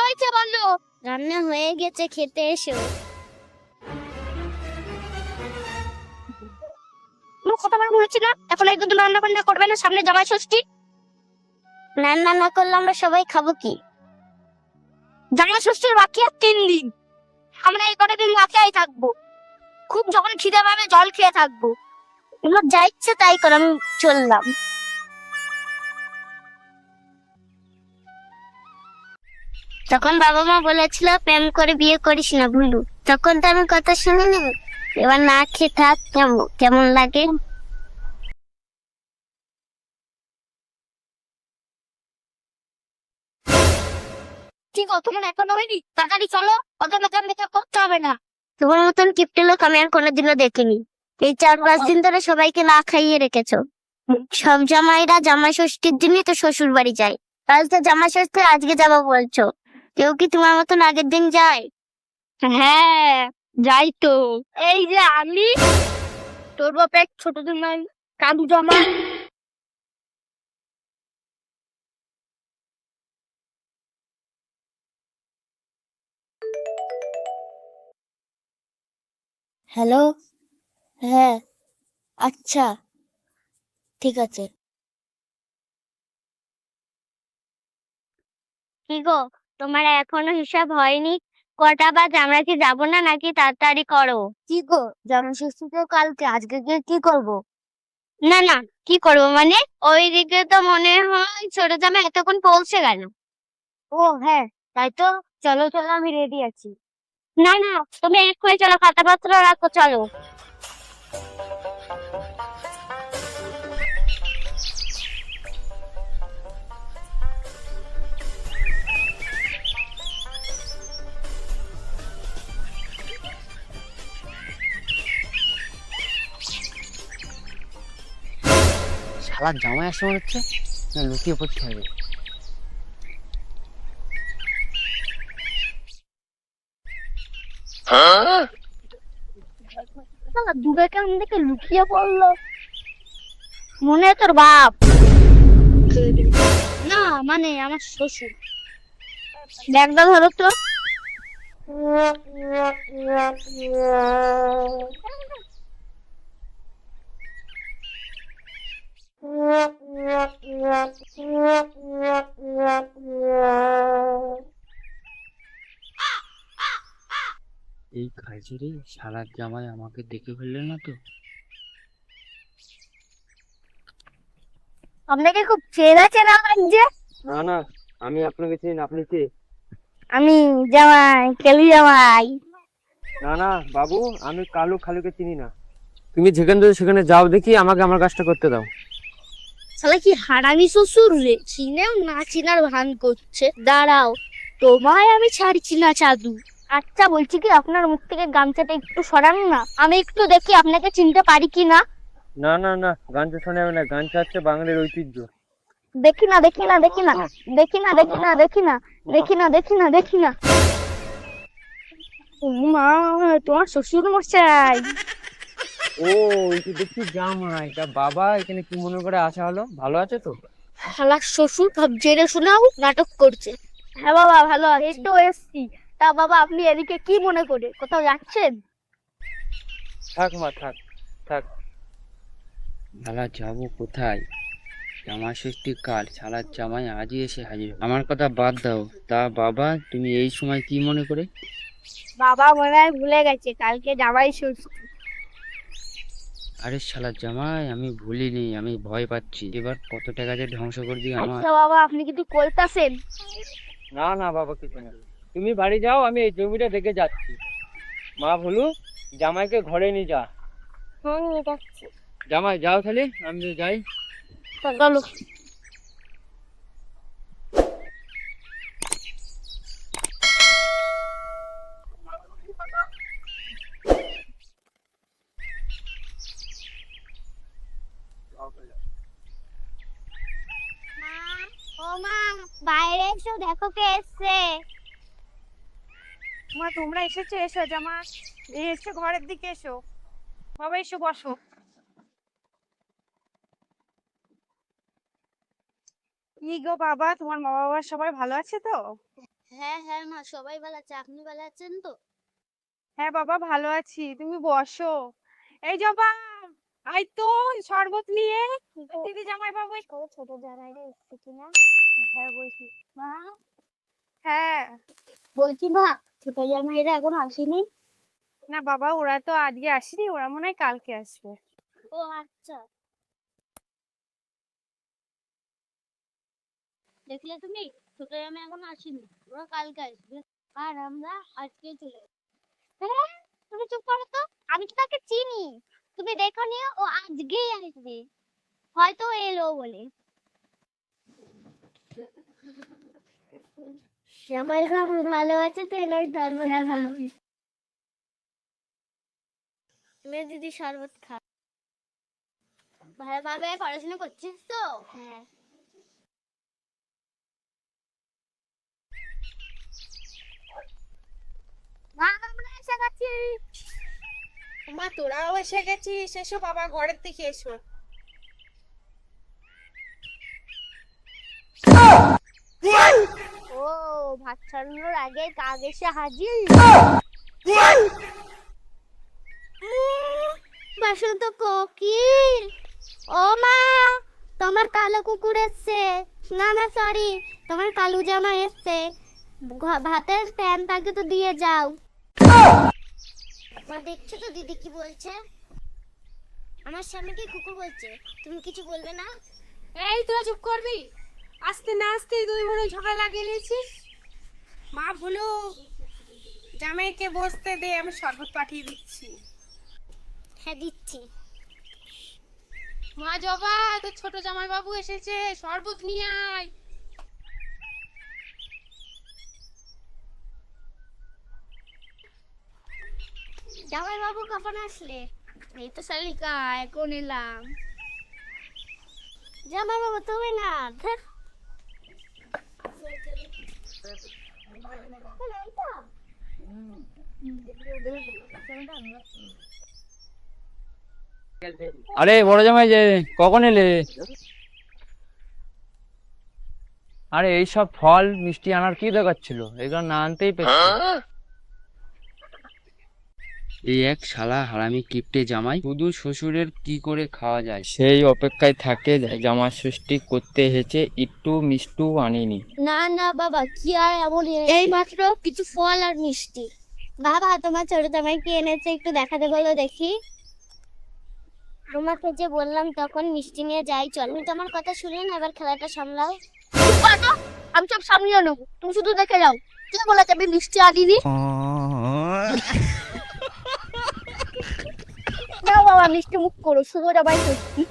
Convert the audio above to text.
হয়েছে বলো? রান্না হয়ে গেছে, খেতে এসো। কথা বলা হয়েছিল, এখন একদম রান্না বান্না করবে না, সামনে জামাই ষষ্ঠী। রান্না না করলে আমরা সবাই খাবো কি? জামাই ষষ্ঠীর বাকি আর 3 দিন, আমরা এই কটা দিন না খেয়েই থাকবো। খুব যখন খিদে পাবে জল খেয়ে থাকবো। তোমার যা ইচ্ছে তাই করো, আমি চললাম। তখন বাবা মা বলেছিল প্রেম করে বিয়ে করিস না ভুলু, তখন তো আমি কথা শুনিনি। এবার না খেয়ে থাক, কেমন লাগে? ঠিক আছে, তোমার এখনো হয়নি, তাড়াতাড়ি চলো, অত মেকআপ মেকআপ করতে হবে না। তোমার মতন কিপটে লোক আমি আর কোনোদিনও দেখিনি। এই 4-5 দিন ধরে সবাইকে না খাইয়ে রেখেছো। সব জামাইরা জামাই ষষ্ঠীর দিনই তো শ্বশুর বাড়ি যায়। আজ তো জামাই ষষ্ঠী, আজকে যাবো বলছো। কেউ কি তোমার মতন আগের দিন যায়? হ্যাঁ, যাই তো। এই যে আমি, তোর বাপের ছোট জামাই কালু জামাই। হ্যালো। হ্যাঁ, আচ্ছা, ঠিক আছে। কি গো, তোমার এখনো হিসাব হয়নি? কটা বাজে? আমরা কি যাবো না নাকি? তাড়াতাড়ি করো। কি গো, জন্মষষ্ঠী তো কালকে, আজকে গিয়ে কি করব? না না, কি করব মানে? ওইদিকে তো মনে হয় ছোট জামাই এতক্ষণ পৌঁছে গেল। ও হ্যাঁ, তাই তো। চলো চলো, আমি রেডি আছি। না না, তুমি এক্ষুনি চলো, খাতাপত্র রাখো, চলো। শালা জামাই আসতে মনে হচ্ছে, না লুকিয়ে পড়তে হবে। দূরে কেমন দেখে লুকিয়ে পড়লো, মনে হয় তোর বাপ। না মানে আমার শ্বশুর। ব্যাগটা ধরো তো। এই খাইছে রে, শালার জামাই আমাকে দেখে ফেললে না তো? আপনাকে খুব চেনা চেনা লাগছে। না না, আমি আপনাকে চিনি না, আপনি কে? আমি জামাই, কেলি জামাই। না না বাবু, আমি কালু খালুকে চিনি না। তুমি যেখানে যাও সেখানে যাও, দেখি আমাকে আমার কাজটা করতে দাও। শালা কি হারামি শ্বশুর রে, চিনেও না চিনার ভান করছে। দাঁড়াও, তোমায় আমি ছাড়ছি না চাদু। আচ্ছা, বলছি কি, আপনার মুখ থেকে গামছাটা একটু সরান না, আমি একটু দেখি আপনাকে চিনতে পারি কি না। না না না, গানটা শোনা যাবে না, গানটা হচ্ছে বাঙালির ঐতিহ্য। দেখি না দেখি না দেখি না দেখি না দেখি না দেখি না দেখি না দেখি না দেখি না। ও মা, তোমার শ্বশুর মশাই। ও, এই তো দেখছি জামাই। তা বাবা এখানে কি মনে করে আসা হলো? ভালো আছে তো? শালা শ্বশুর সব জেনে শুনেও নাটক করছে। হ্যাঁ বাবা, ভালো আছি, এই তো এসছি। তা বাবা, আপনি এদিকে কি মনে করে কোথাও যাচ্ছেন? থাক মা, থাক থাক। শালা যাবো কোথায়? জামাই ষষ্ঠী কাল, শালার জামাই আজই এসে হাজির। আমার কথা বাদ দাও, তা বাবা তুমি এই সময় কি মনে করে? বাবা মনে হয় ভুলে গেছে, কালকে জামাই ষষ্ঠী। আরে শালার জামাই, আমি ভুলিনি, আমি ভয় পাচ্ছি এবার কত টাকা যে ধ্বংস করবি আমার। আচ্ছা বাবা, আপনি কিন্তু কইতাছেন। না না বাবা, কিছু না, তুমি বাড়ি যাও, আমি এই জমিটা দেখে যাচ্ছি। মা ভুলু, জামাইকে ঘরে নিয়ে যা। হ্যাঁ, নিয়ে যাচ্ছি। জামাই যাও তাহলে, আমি যাই। চলো। ও মা, বাইরে এসো, দেখো কে এসছে। মা তোমরা এসেছো, এসো জামা, এসো ঘরের দিকে এসো। বাবা এসো, বসো। কি গো বাবা, তোমার মা বাবা সবাই ভালো আছে তো? হ্যাঁ হ্যাঁ মা, সবাই ভালো আছে, আপনি ভালো আছেন তো? হ্যাঁ বাবা, ভালো আছি, তুমি বসো। এই জবা, আই তো শরবত নিয়ে। দিদি জামাই বাবু ছোট জামাইরা এসছে কিনা? হ্যাঁ বলছি মা। হ্যাঁ। বলছি মা, ছোট জামাইরা এখন আসেনি? না বাবা, ওরা তো আজকে আসেনি, ওরা মনে হয় কালকে আসবে। ও আচ্ছা। দেখলে তুমি, ছোট জামাই এখন আসেনি, ওরা কালকে আসবে, আর আমরা আজকে চলে যাবো। হ্যাঁ, তুমি চুপ করো তো, আমি তো তাকে চিনি। তুমি দেখো নিও, ও আজকেই আসবে, হয়তো এলো বলে। জামাই বাবু ভালো আছে তো, এলাই তারপরে ভালো। মেয়ে দিদি শরবত খা। ভালোভাবে পড়াশোনা করছিস তো? হ্যাঁ। মা, আমরা এসে গেছি। মা, তোরাও এসে গেছিস, এসো বাবা, ঘরের দিকে এসো। ও, ভাত ছাড়ানোর আগে কাক এসে হাজির। বাসন্ত কোকিল, ও মা, তোমার কালো কুকুর এসছে। না না, সরি, তোমার কালু জামা এসছে। ভাতের প্যানটাকে তো দিয়ে যাও। মা, দেখছো তো দিদি কি বলছে? আমার স্বামীকে কুকুর বলছে, তুমি কিছু বলবে না? এই, তোরা চুপ করবি? আস্তে না আস্তে তুই মনে হয় ঝগড়া লাগিয়ে নিয়েছিস। মা বলো, জামাইকে বসতে দে, আমি শরবত পাঠিয়ে দিচ্ছি। হ্যাঁ দিচ্ছি। মা জবা, তোর ছোট জামাই বাবু এসেছে, শরবত নিয়ে আয়। জামাই বাবু কখন আসলে? এই তো শালিকা, এখন এলাম। জামাই বাবু তুমি না, ধর। আরে বড় জামাই যে, কখন এলে? আরে এইসব ফল মিষ্টি আনার কি দরকার ছিল? এগুলো না আনতেই পেরেছি। এই এক শালা হারামি কিপটে জামাই শুধু শ্বশুরের কি করে খাওয়া যায় সেই অপেক্ষায় থাকে। জামা ষষ্ঠী করতে এসেছে, একটু মিষ্টু আনিনি। না না বাবা, কি আর এমন, এই মাত্র কিছু ফল আর মিষ্টি। বাবা, তোমার ছোট জামাই কি এনেছে একটু দেখাতে বলো দেখি। তোমাকে যে বললাম তখন মিষ্টি নিয়ে যাই, চল। তুমি তোমার কথা শুনে না, এবার খেলাটা সামলাও। আমি সব সামলিয়ে নেবো, তুমি শুধু দেখে যাও। কে বলেছে আমি মিষ্টি আনিনি? না বাবা, মিষ্টি মুখ করো, শুভ জামাই ষষ্ঠী।